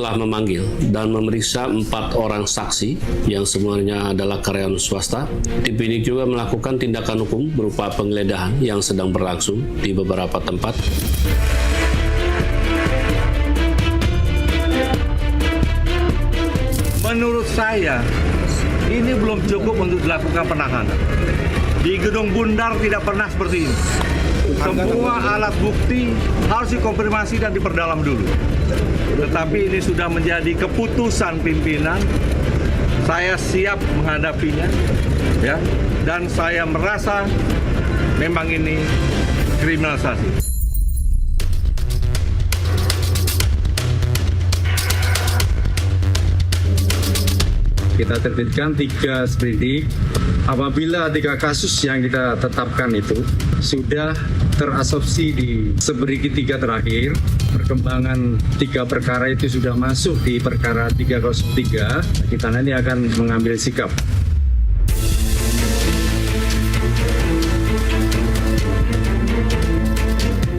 telah memanggil dan memeriksa 4 orang saksi yang semuanya adalah karyawan swasta. Tim penyidik juga melakukan tindakan hukum berupa penggeledahan yang sedang berlangsung di beberapa tempat. Menurut saya, ini belum cukup untuk dilakukan penahanan. Di Gedung Bundar tidak pernah seperti ini. Semua alat bukti harus dikonfirmasi dan diperdalam dulu. Tetapi ini sudah menjadi keputusan pimpinan. Saya siap menghadapinya, ya. Dan saya merasa memang ini kriminalisasi. Kita terbitkan 3 sprindik. Apabila 3 kasus yang kita tetapkan itu sudah terasopsi di sprindik 3 terakhir, perkembangan 3 perkara itu sudah masuk di perkara 303, kita nanti akan mengambil sikap.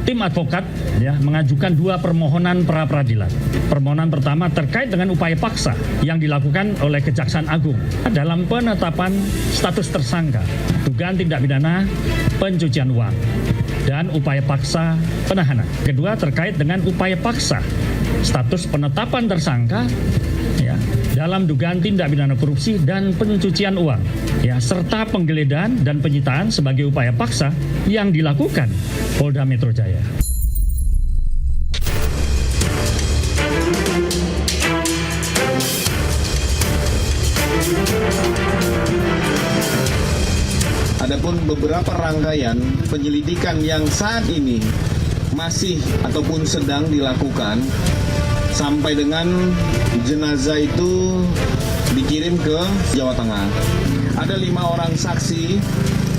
Tim advokat mengajukan 2 permohonan pra-peradilan. Permohonan pertama terkait dengan upaya paksa yang dilakukan oleh Kejaksaan Agung dalam penetapan status tersangka dugaan tindak pidana pencucian uang dan upaya paksa penahanan. Kedua terkait dengan upaya paksa status penetapan tersangka dalam dugaan tindak pidana korupsi dan pencucian uang, serta penggeledahan dan penyitaan sebagai upaya paksa yang dilakukan Polda Metro Jaya. Adapun beberapa rangkaian penyelidikan yang saat ini masih ataupun sedang dilakukan sampai dengan jenazah itu dikirim ke Jawa Tengah. Ada 5 orang saksi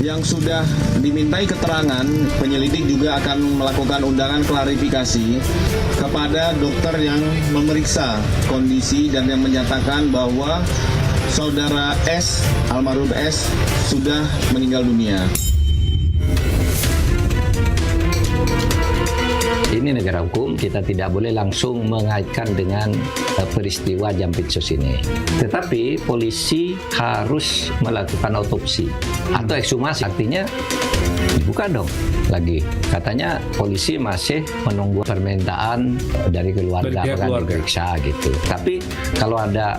yang sudah dimintai keterangan. Penyelidik juga akan melakukan undangan klarifikasi kepada dokter yang memeriksa kondisi dan yang menyatakan bahwa saudara S, almarhum S, sudah meninggal dunia. Ini negara hukum, kita tidak boleh langsung mengaitkan dengan peristiwa Jampitsus ini. Tetapi polisi harus melakukan otopsi atau ekshumasi. Artinya bukan dong lagi. Katanya polisi masih menunggu permintaan dari keluarga akan diperiksa gitu. Tapi kalau ada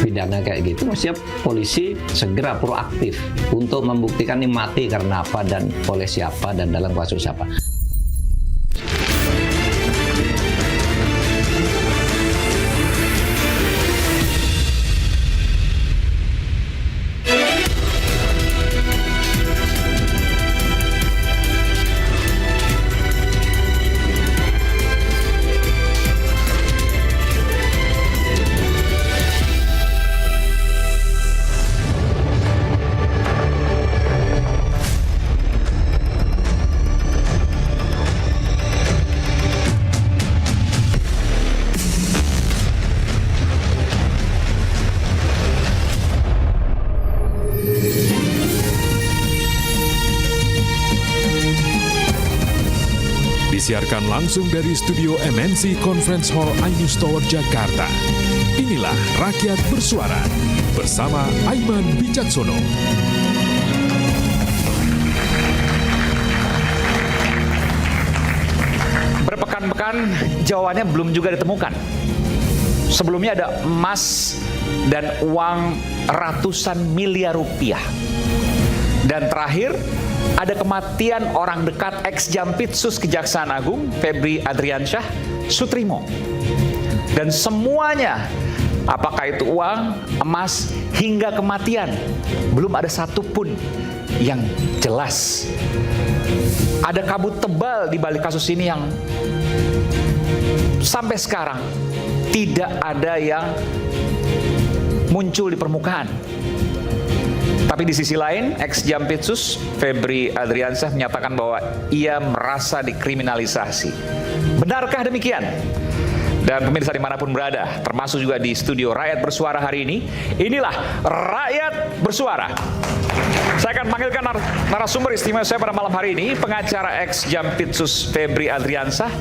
pidana kayak gitu, mestinya polisi segera proaktif untuk membuktikan ini mati karena apa dan oleh siapa dan dalam kasus apa. Disiarkan langsung dari studio MNC Conference Hall Ainus Tower, Jakarta. Inilah Rakyat Bersuara bersama Aiman Wicaksono. Berpekan-pekan jawabannya belum juga ditemukan. Sebelumnya ada emas dan uang ratusan miliar rupiah. Dan terakhir, ada kematian orang dekat ex-Jampitsus Kejaksaan Agung, Febri Adriansyah Sutrimo. Dan semuanya, apakah itu uang, emas, hingga kematian, belum ada satupun yang jelas. Ada kabut tebal di balik kasus ini yang sampai sekarang tidak ada yang muncul di permukaan. Tapi di sisi lain, ex-Jampitsus Febri Adriansyah menyatakan bahwa ia merasa dikriminalisasi. Benarkah demikian? Dan pemirsa dimanapun berada, termasuk juga di studio Rakyat Bersuara hari ini, inilah Rakyat Bersuara. Saya akan panggilkan narasumber istimewa saya pada malam hari ini, pengacara ex Jampitsus Febri Adriansah,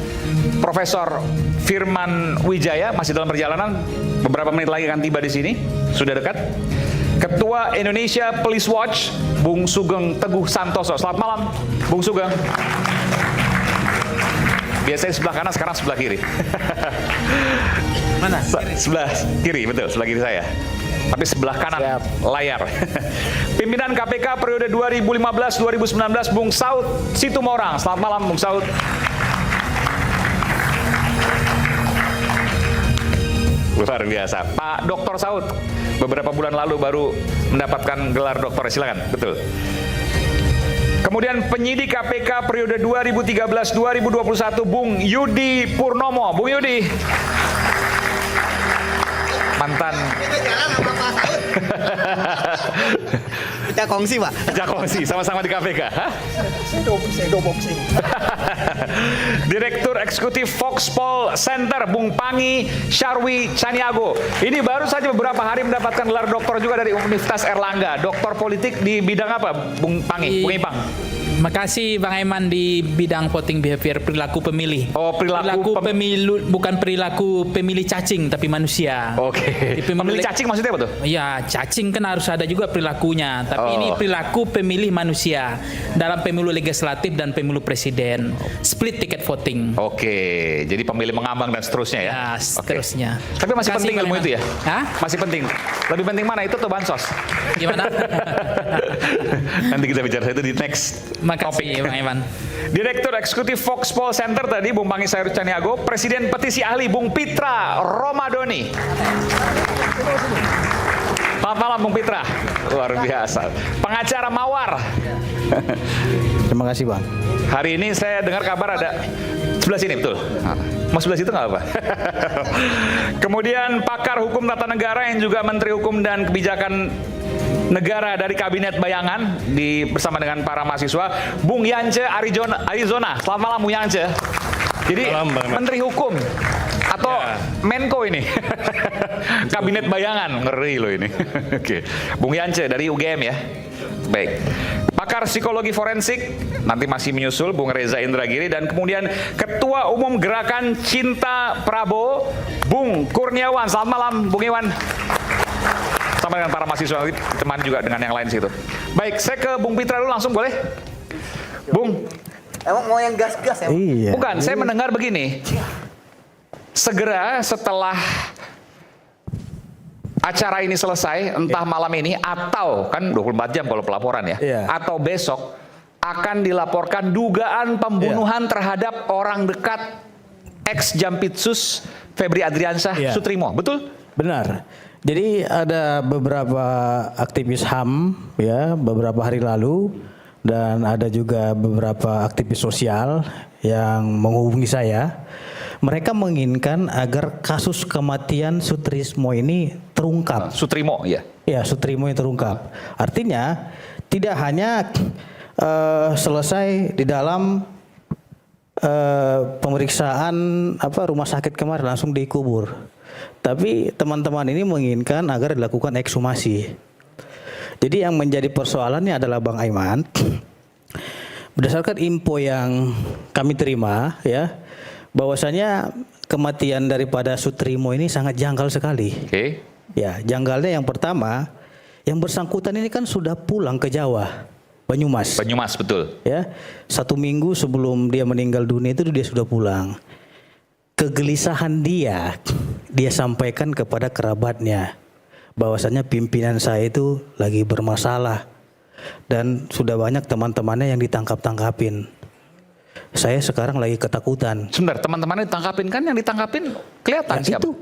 Profesor Firman Wijaya, masih dalam perjalanan, beberapa menit lagi akan tiba di sini, sudah dekat. Ketua Indonesia Police Watch, Bung Sugeng Teguh Santoso. Selamat malam, Bung Sugeng. Biasanya sebelah kanan, sekarang sebelah kiri. Mana? Sebelah kiri, betul, sebelah kiri saya. Tapi sebelah kanan layar. Pimpinan KPK periode 2015-2019, Bung Saud Situmorang. Selamat malam, Bung Saud. Luar biasa. Pak Dr. Saud, beberapa bulan lalu baru mendapatkan gelar doktor. Silakan, betul. Kemudian penyidik KPK periode 2013-2021, Bung Yudi Purnomo. Bung Yudi, mantan. Kita kongsi, Pak. Kita kongsi, sama-sama di KPK. Sedo boxing. Direktur Eksekutif Foxpol Center, Bung Pangi Syarwi Caniago. Ini baru saja beberapa hari mendapatkan gelar doktor juga dari Universitas Erlangga. Doktor politik di bidang apa, Bung Pangi? Bung Ipang. Makasih Bang Aiman, di bidang voting behavior, perilaku pemilih. Oh, perilaku pemilu, bukan perilaku pemilih cacing tapi manusia. Oke. Pemilih cacing maksudnya apa tuh? Iya, cacing kan harus ada juga perilakunya. Tapi ini perilaku pemilih manusia dalam pemilu legislatif dan pemilu presiden. Split ticket voting. Oke, jadi pemilih mengambang dan seterusnya ya? Ya, seterusnya. Oke. Tapi masih penting ilmu itu ya? Hah? Masih penting. Lebih penting mana itu atau bansos? Gimana? Nanti kita bicara itu di next. Makasih Bang Iwan. Direktur Eksekutif Foxpol Center tadi, Bung Pangi Syarwi Caniago. Presiden Petisi Ahli, Bung Pitra Romadoni. Selamat malam, Bung Pitra. Luar biasa. Pengacara Mawar. Terima kasih, Bang. Hari ini saya dengar kabar ada sebelah sini, betul? Mau sebelah situ nggak apa? Kemudian pakar hukum tata negara yang juga Menteri Hukum dan Kebijakan Negara dari Kabinet Bayangan bersama dengan para mahasiswa, Bung Yance Arizona. Selamat malam, Bung Yance. Jadi Menteri Hukum atau Menko ini. Kabinet Bayangan, ngeri loh ini. Oke. Bung Yance dari UGM ya. Baik. Pakar psikologi forensik nanti masih menyusul, Bung Reza Indragiri, dan kemudian Ketua Umum Gerakan Cinta Prabowo, Bung Kurniawan. Selamat malam, Bung Iwan. Sama dengan para mahasiswa, nanti teman juga dengan yang lain situ. Baik, saya ke Bung Pitra dulu langsung, boleh? Bung. Emang mau yang gas-gas ya? Iya. Bukan, saya mendengar begini. Segera setelah acara ini selesai, entah malam ini atau kan 24 jam kalau pelaporan ya, atau besok akan dilaporkan dugaan pembunuhan terhadap orang dekat ex Jampitsus Febri Adriansah Sutrimo, betul? Benar. Jadi ada beberapa aktivis HAM ya beberapa hari lalu, dan ada juga beberapa aktivis sosial yang menghubungi saya. Mereka menginginkan agar kasus kematian Sutrismo ini terungkap. Sutrimo, ya. Ya, Sutrimo ini terungkap. Artinya tidak hanya selesai di dalam pemeriksaan rumah sakit kemarin langsung dikubur. Tapi teman-teman ini menginginkan agar dilakukan ekshumasi. Jadi yang menjadi persoalannya adalah Bang Aiman, berdasarkan info yang kami terima ya, bahwasanya kematian daripada Sutrimo ini sangat janggal sekali. Oke. Ya, janggalnya yang pertama, yang bersangkutan ini kan sudah pulang ke Jawa, Banyumas. Banyumas, betul. Ya, 1 minggu sebelum dia meninggal dunia itu dia sudah pulang. Kegelisahan dia sampaikan kepada kerabatnya, bahwasanya pimpinan saya itu lagi bermasalah dan sudah banyak teman-temannya yang ditangkap-tangkapin. Saya sekarang lagi ketakutan. Sebentar, teman-temannya ditangkapin kan? Yang ditangkapin kelihatan siapa? Itu.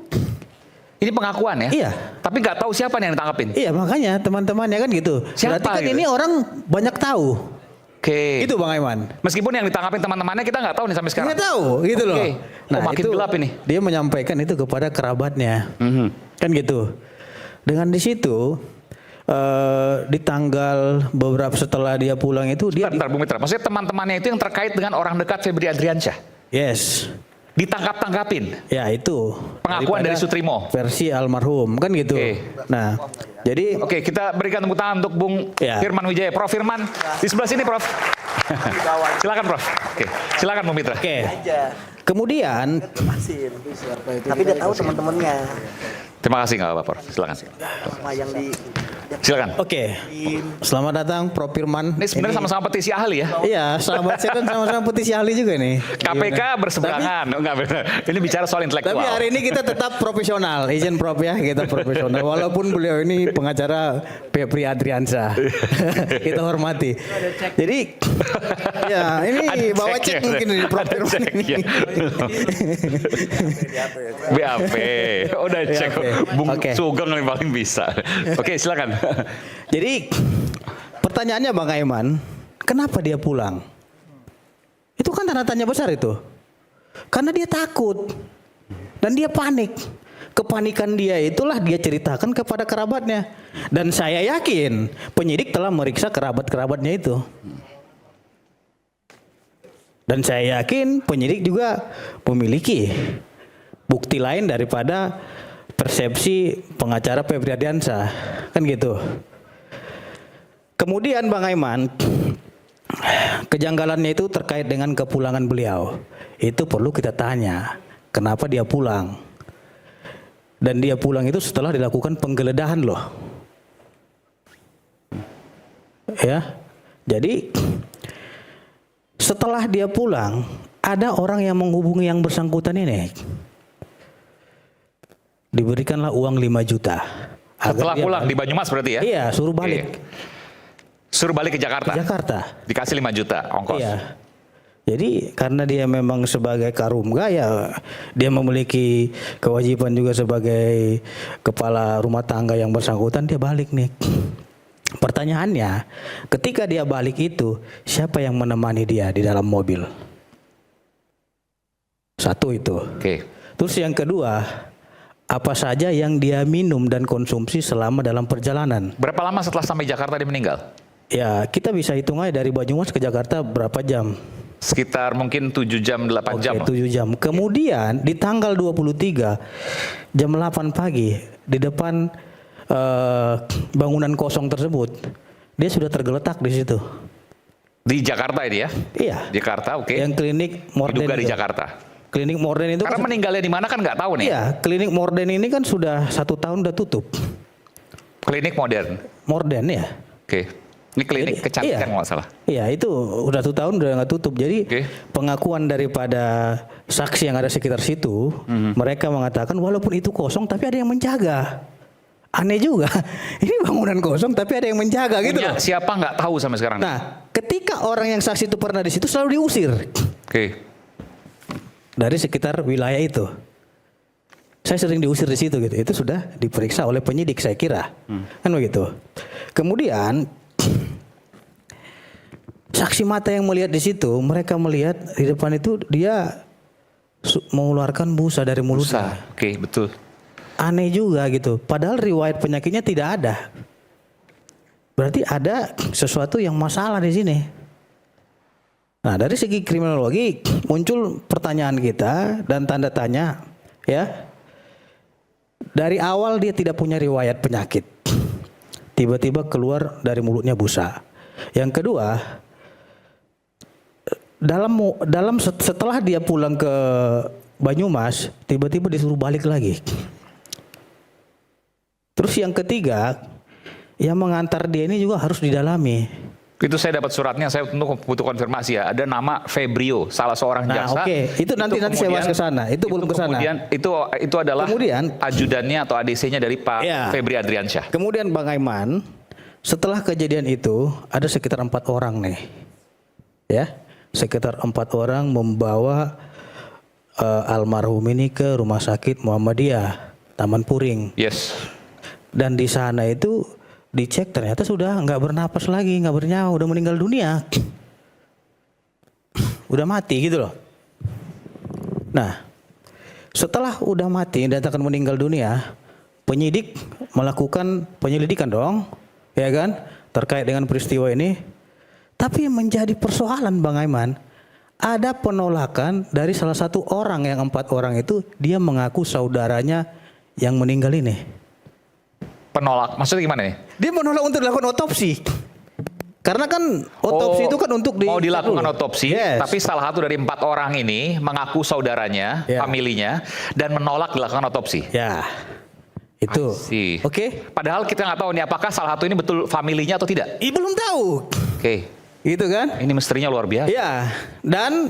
Ini pengakuan ya? Iya. Tapi nggak tahu siapa yang ditangkapin? Iya, makanya teman-temannya kan gitu. Siapa berarti kan gitu? ini orang banyak tahu. Oke. Itu Bang Aiman. Meskipun yang ditangkapin teman-temannya kita nggak tahu nih sampai sekarang. Nggak tahu, gitu loh. Nah, makin itu gelap ini. Dia menyampaikan itu kepada kerabatnya, kan gitu. Dengan di situ di tanggal beberapa setelah dia pulang itu dia. Bentar, Bung Mitra. Maksudnya teman-temannya itu yang terkait dengan orang dekat Febri Adriansah. Yes. ditangkap-tangkapin. Ya itu Pengakuan dari daripada Sutrimo. versi almarhum kan gitu. Oke. Nah, jadi Oke, kita berikan tepuk tangan untuk Bung Ya. Firman Wijaya. Prof Firman di sebelah sini, Prof. Silakan, Prof. Oke, silakan Bung Mitra. oke. Kemudian Tapi dia tahu teman-temannya Terima kasih nggak apa-apa, Prof. Silakan. sama yang di Silakan. oke. Selamat datang Prof Firman. Ini sebenarnya sama-sama petisi ahli ya. Iya, sahabat saya kan sama-sama petisi ahli juga nih. KPK berseberangan. Enggak benar. Ini bicara soal intelektual. Tapi hari ini kita tetap profesional, izin Prof ya, kita profesional. Walaupun beliau ini pengacara Febri Adriansyah, kita hormati. Jadi, ya ini Ada bawa ceknya. cek mungkin dari Prof Ada Firman ini. ceknya. BAP. Udah cek. BAP. Bung Oke. Sugeng yang paling bisa. Oke, silakan. Jadi, pertanyaannya Bang Aiman, kenapa dia pulang? Itu kan tanda tanya besar itu. Karena dia takut dan dia panik. Kepanikan dia itulah dia ceritakan kepada kerabatnya. Dan saya yakin penyidik telah meriksa kerabat-kerabatnya itu. Dan saya yakin penyidik juga memiliki bukti lain daripada persepsi pengacara Febri Adriansyah. Kan gitu. Kemudian Bang Aiman, kejanggalannya itu terkait dengan kepulangan beliau. Itu perlu kita tanya, kenapa dia pulang? Dan dia pulang itu setelah dilakukan penggeledahan loh. Ya. Jadi setelah dia pulang, ada orang yang menghubungi yang bersangkutan ini. Diberikanlah uang 5 juta. Setelah Agar dia pulang balik. di Banyumas berarti ya? Iya, suruh balik. Oke. Suruh balik ke Jakarta. Ke Jakarta. Dikasih 5 juta ongkos. Iya. Jadi karena dia memang sebagai karumga ya dia memiliki kewajiban juga sebagai kepala rumah tangga yang bersangkutan, dia balik nih. Pertanyaannya, ketika dia balik itu siapa yang menemani dia di dalam mobil? Satu itu. Oke. Terus yang kedua, apa saja yang dia minum dan konsumsi selama dalam perjalanan? Berapa lama setelah sampai Jakarta dia meninggal? Ya kita bisa hitung aja dari Banyumas ke Jakarta berapa jam? Sekitar mungkin 7 jam, 8 jam. Oke, 7 jam. Kemudian di tanggal 23 jam 8 pagi di depan bangunan kosong tersebut dia sudah tergeletak di situ. Di Jakarta ini ya? Iya. Jakarta, oke. Yang klinik Morden. Diduga di itu. Jakarta. Klinik Morden itu Karena kan, meninggalnya di mana kan nggak tahu nih. iya, klinik Morden ini kan sudah 1 tahun udah tutup. Klinik modern. Morden ya. Oke. Ini klinik Jadi, kecantikan iya. kalau nggak salah. Iya itu udah 1 tahun udah nggak tutup. Jadi Oke. pengakuan daripada saksi yang ada sekitar situ, mereka mengatakan walaupun itu kosong tapi ada yang menjaga. Aneh juga. Ini bangunan kosong tapi ada yang menjaga gitu Punya loh. siapa nggak tahu sampai sekarang. Nah, ketika orang yang saksi itu pernah di situ selalu diusir Oke. dari sekitar wilayah itu. Saya sering diusir di situ gitu. Itu sudah diperiksa oleh penyidik saya kira. Kan begitu. Kemudian saksi mata yang melihat di situ, mereka melihat di depan itu dia mengeluarkan busa dari mulutnya. Oke, betul. Aneh juga gitu. Padahal riwayat penyakitnya tidak ada. Berarti ada sesuatu yang masalah di sini. Nah, dari segi kriminologi muncul pertanyaan kita dan tanda tanya, ya. Dari awal dia tidak punya riwayat penyakit. Tiba-tiba keluar dari mulutnya busa. Yang kedua, setelah dia pulang ke Banyumas, tiba-tiba disuruh balik lagi. Terus yang ketiga, yang mengantar dia ini juga harus didalami. Itu saya dapat suratnya, saya tentu butuh konfirmasi ya. Ada nama Febrio, salah seorang Nah, jaksa. oke. Itu nanti saya bahas ke sana. Itu belum ke sana. Kemudian itu adalah Kemudian ajudannya atau ADC-nya dari Pak Ya. Febri Adriansyah. Kemudian Bang Aiman, setelah kejadian itu ada sekitar 4 orang nih. Ya, sekitar 4 orang membawa almarhum ini ke Rumah Sakit Muhammadiyah Taman Puring. Yes. Dan di sana itu dicek ternyata sudah nggak bernapas lagi, nggak bernyawa, udah meninggal dunia, udah mati gitu loh. Nah, setelah udah mati dikatakan meninggal dunia, penyidik melakukan penyelidikan dong, ya kan, terkait dengan peristiwa ini. Tapi yang menjadi persoalan Bang Aiman, ada penolakan dari salah satu orang yang 4 orang itu, dia mengaku saudaranya yang meninggal ini. Penolak, maksudnya gimana nih? Dia menolak untuk dilakukan otopsi. Karena kan otopsi itu kan untuk mau dilakukan dulu. otopsi, Yes. tapi salah satu dari 4 orang ini mengaku saudaranya, Ya. familinya, dan menolak dilakukan otopsi. Ya, itu. Sih. Oke. Padahal kita nggak tahu nih apakah salah satu ini betul familinya atau tidak. Belum tahu. Oke. Gitu kan? Ini misterinya luar biasa. Ya, dan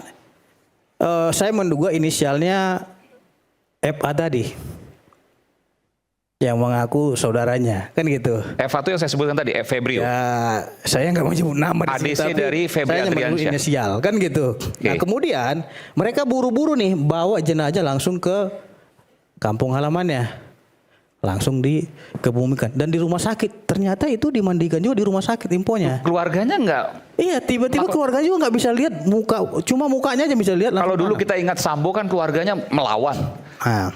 saya menduga inisialnya FA tadi. Yang mengaku saudaranya, kan gitu. Eva itu yang saya sebutkan tadi, F. Febrio. Ya, saya nggak mau nyebut nama di sini, ADC tapi dari Febri saya hanya menyebut Adriansyah. inisial, kan gitu. Nah, kemudian mereka buru-buru nih bawa jenazah langsung ke kampung halamannya. Langsung dikebumikan. Dan di rumah sakit, ternyata itu dimandikan juga di rumah sakit infonya. Keluarganya nggak. Iya, tiba-tiba keluarga juga nggak bisa lihat muka, cuma mukanya aja bisa lihat. Kalau dulu kita ingat Sambo kan keluarganya melawan.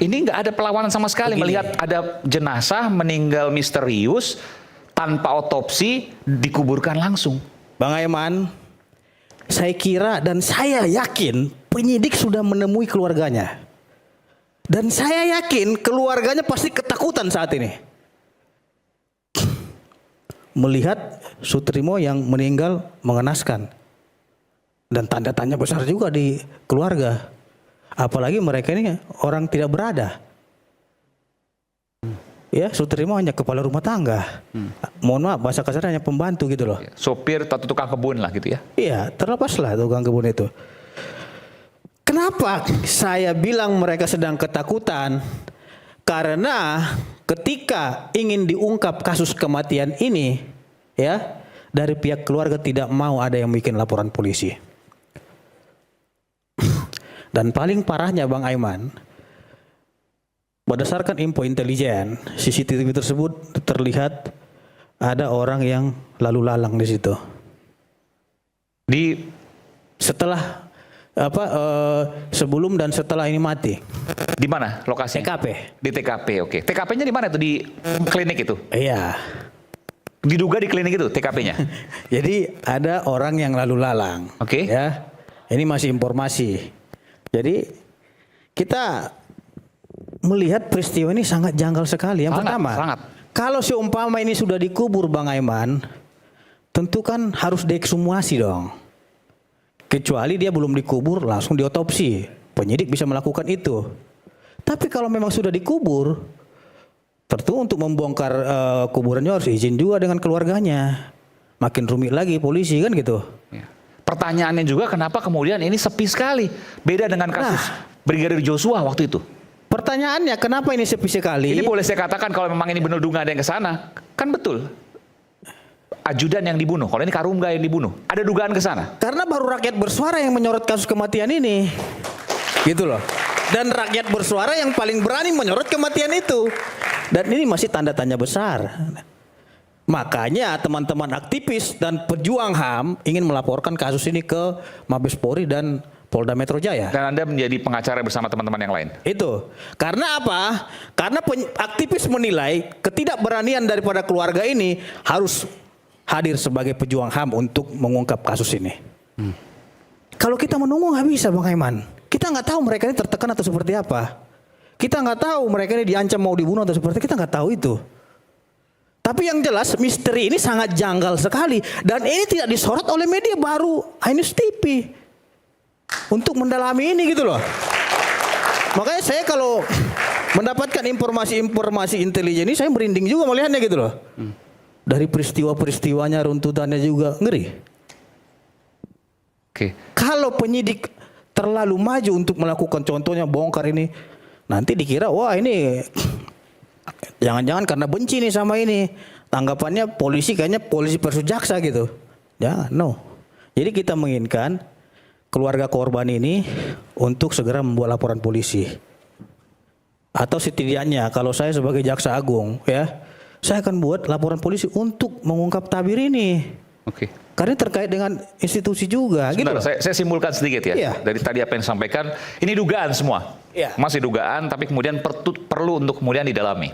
Ini nggak ada perlawanan sama sekali. Melihat ada jenazah meninggal misterius tanpa otopsi dikuburkan langsung. Bang Aiman, saya kira dan saya yakin penyidik sudah menemui keluarganya. Dan saya yakin keluarganya pasti ketakutan saat ini. Melihat Sutrimo yang meninggal mengenaskan. Dan tanda tanya besar juga di keluarga. Apalagi mereka ini orang tidak berada. Ya, Sutrimo hanya kepala rumah tangga. Mohon maaf, bahasa kasarnya hanya pembantu gitu loh. Sopir atau tukang kebun lah gitu ya. Iya, terlepaslah tukang kebun itu. Kenapa saya bilang mereka sedang ketakutan? Karena ketika ingin diungkap kasus kematian ini, ya, dari pihak keluarga tidak mau ada yang bikin laporan polisi. Dan paling parahnya Bang Aiman, berdasarkan info intelijen, CCTV tersebut terlihat ada orang yang lalu lalang di situ. Setelah sebelum dan setelah ini mati. Di mana lokasinya? TKP. Di TKP, oke. TKP-nya di mana itu? Di klinik itu? Iya. Diduga di klinik itu TKP-nya? Jadi ada orang yang lalu lalang. Oke. Ya. Ini masih informasi. Jadi kita melihat peristiwa ini sangat janggal sekali. Yang pertama, kalau seumpama ini sudah dikubur Bang Aiman, tentu kan harus diekshumasi dong. Kecuali dia belum dikubur langsung diotopsi. Penyidik bisa melakukan itu. Tapi kalau memang sudah dikubur, tentu untuk membongkar kuburannya harus izin juga dengan keluarganya. Makin rumit lagi polisi kan gitu. Pertanyaannya juga kenapa kemudian ini sepi sekali. Beda dengan kasus Brigadir Joshua waktu itu. Pertanyaannya kenapa ini sepi sekali? Ini boleh saya katakan kalau memang ini benar dugaan ada yang ke sana. Kan betul. Ajudan yang dibunuh. Kalau ini Karungga yang dibunuh. Ada dugaan ke sana. Karena baru rakyat bersuara yang menyorot kasus kematian ini. Gitu loh. Dan rakyat bersuara yang paling berani menyorot kematian itu. Dan ini masih tanda tanya besar. Makanya teman-teman aktivis dan pejuang HAM ingin melaporkan kasus ini ke Mabes Polri dan Polda Metro Jaya. Dan Anda menjadi pengacara bersama teman-teman yang lain. Itu. Karena apa? Karena aktivis menilai ketidakberanian daripada keluarga ini harus hadir sebagai pejuang HAM untuk mengungkap kasus ini. Kalau kita menunggu nggak bisa Bang Aiman. Kita nggak tahu mereka ini tertekan atau seperti apa. Kita nggak tahu mereka ini diancam mau dibunuh atau seperti, kita nggak tahu itu. Tapi yang jelas misteri ini sangat janggal sekali. Dan ini tidak disorot oleh media baru iNews TV. Untuk mendalami ini gitu loh. Makanya saya kalau mendapatkan informasi-informasi intelijen ini saya merinding juga melihatnya gitu loh. Dari peristiwa-peristiwanya, runtutannya juga ngeri. Kalau penyidik terlalu maju untuk melakukan contohnya bongkar ini, nanti dikira wah ini jangan-jangan karena benci nih sama ini. Tanggapannya polisi kayaknya polisi versus jaksa gitu. Jangan, no. Jadi kita menginginkan keluarga korban ini untuk segera membuat laporan polisi. Atau setidaknya kalau saya sebagai jaksa agung ya, saya akan buat laporan polisi untuk mengungkap tabir ini. Karena terkait dengan institusi juga. Sebentar, gitu. saya simpulkan sedikit ya. Iya. Dari tadi apa yang disampaikan, ini dugaan semua. Iya. Masih dugaan, tapi kemudian perlu untuk kemudian didalami.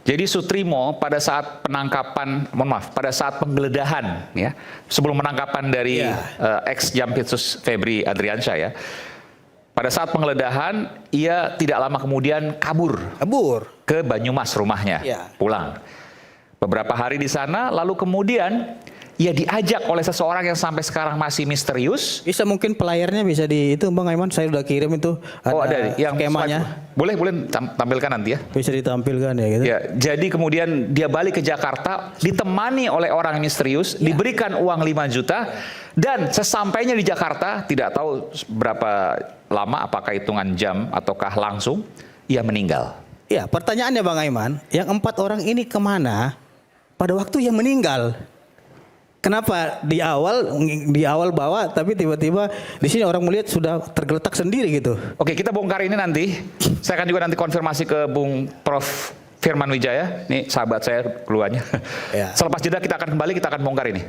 Jadi Sutrimo pada saat penangkapan, pada saat penggeledahan ya, sebelum penangkapan dari ex Jampitsus Febri Adriansyah ya. Pada saat penggeledahan, ia tidak lama kemudian kabur ke Banyumas rumahnya, pulang. Beberapa hari di sana, lalu kemudian ia diajak oleh seseorang yang sampai sekarang masih misterius. Bisa mungkin pelayarnya bisa di itu Bang Aiman, saya udah kirim itu ada yang skemanya. Boleh tampilkan nanti ya. Bisa ditampilkan ya gitu. Ya, jadi kemudian dia balik ke Jakarta ditemani oleh orang misterius, diberikan uang 5 juta dan sesampainya di Jakarta tidak tahu berapa lama, apakah hitungan jam ataukah langsung ia meninggal. Ya, pertanyaannya Bang Aiman, yang 4 orang ini kemana pada waktu ia meninggal? Kenapa di awal bawa, tapi tiba-tiba di sini orang melihat sudah tergeletak sendiri gitu? Oke, kita bongkar ini nanti. Saya akan juga nanti konfirmasi ke Bung Prof. Firman Wijaya. Ini sahabat saya keluarnya. Selepas jeda kita akan kembali, kita akan bongkar ini.